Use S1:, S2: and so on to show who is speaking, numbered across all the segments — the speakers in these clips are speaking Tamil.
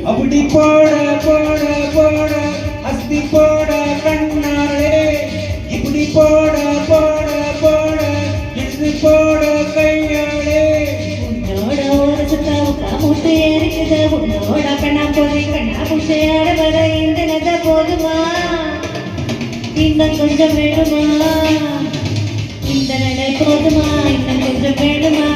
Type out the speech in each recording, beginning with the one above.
S1: அப்படி போட போட போட அஸ்தி போட கண்ணாலே இப்படி போட போட போட இஸ்தி போட கையாலே
S2: உன்னோட ஒரு சுத்தம் முட்டு இருக்குது உன்னோட கண்ணா போய் கண்ணா புஷையாட வர இந்த நத போதுமா இன்னும் கொஞ்சம் வேணுமா இந்த நடை போதுமா இன்னும் கொஞ்சம் வேணுமா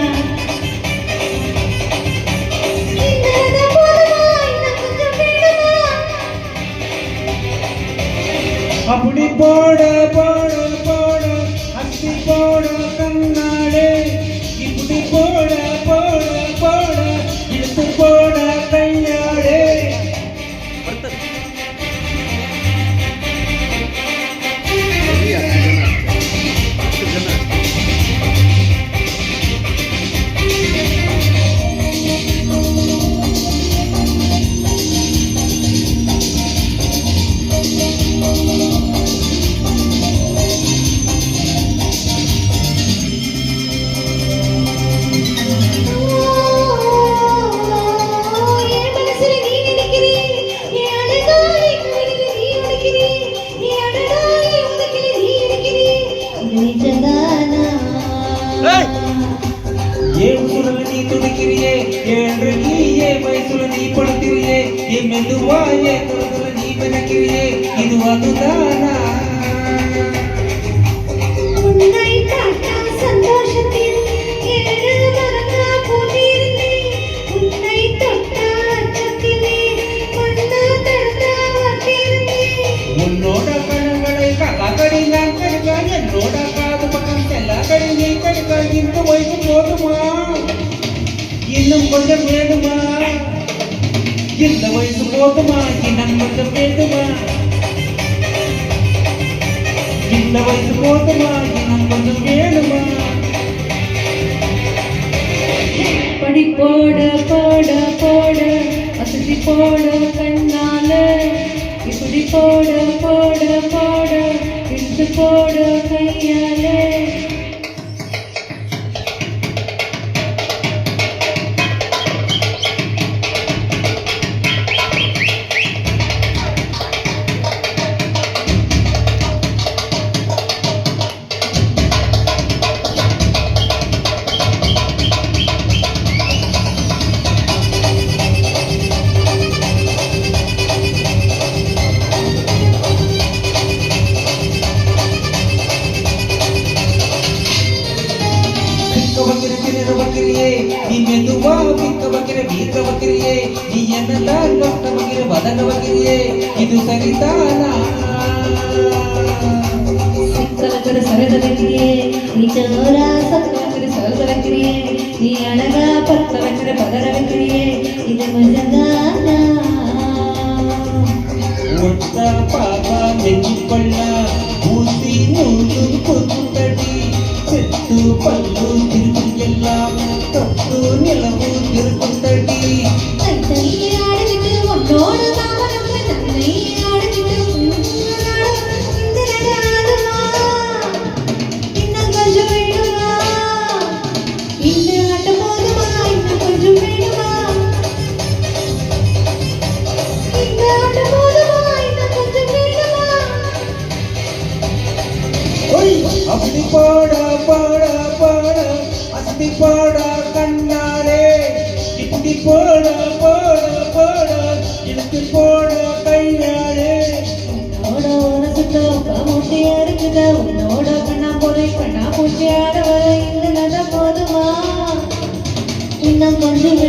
S1: அப்படி போட போட போட அஸ்தி போட கண்ணாலே இப்படி போட போட போட இழுத்து போட கையாலே நீ துடிக்கிறியே என்று நீயே வயசுல நீ படுத்திரியே என் மெதுவாயே துறதுல நீ பிறக்கிறியே இது அதுதானா
S2: உன்னை பார்த்தா சந்தோஷத்தில் ஏழு மரங்கா பூத்திருந்தே உன்னை தொட்டா அச்சத்திலே மண்ணா தடுத்தா வாட்டிருந்தே
S1: உன்னோட கணங்களை கலாக்கடி நான் கடுக்கா என்னோட காது பக்கம் செல்லாக்கடி நீ கடுக்கா இந்த வயசு போதுமா இன்னும் கொஞ்சம் வேணுமா இந்த வயசு போதுமா இன்னும் கொஞ்சம் வேணுமா இந்த வயசு போதுமா இன்னும் கொஞ்சம் வேணுமா
S2: படி போட போட போட அசதி போட கண்ணால இப்படி போட போட போட இழுத்து போட கையாலே
S1: நீ மெதுவா விற்க வைக்கிற வீக்க வைக்கிறியே நீ என்னெல்லாம் கஷ்ட வைக்கிற வதங்க வைக்கிறியே இது சரிதானா
S2: சக்கர சரத வைக்கிறியே நீ சோரா சக்கர சரத வைக்கிறியே நீ அழகா பத்த வைக்கிற பதற வைக்கிறியே இது மஜதானா
S1: ஒட்ட பாப்பா நெஞ்சு கொள்ள ஊசி நூறு கொத்தடி செத்து பல்லு திருப்பி எல்லாம் தொட்டு நிலவு திருப்பத்தடி
S2: ஆடிவிட்டு உன்னோட தாமரத்தை தன்னை ஆடிவிட்டு இந்த நடாதுமா இன்னும் கொஞ்சம் வேணுமா இந்த ஆட்டம் போதுமா இன்னும் கொஞ்சம் வேணுமா இந்த ஆட்டம் போதுமா இன்னும் கொஞ்சம் வேணுமா
S1: அப்படி போட போட போட அஸ்தி போட கண்ணாலே இப்படி போட போட போட இழுத்து போட கையாலே
S2: உன்னோட ஒரு சுத்தம் மூட்டையா இருக்குதா உன்னோட கண்ணா போதை கண்ணா பூச்சியாட வர இந்த நட போதுமா இன்னும் கொஞ்சம்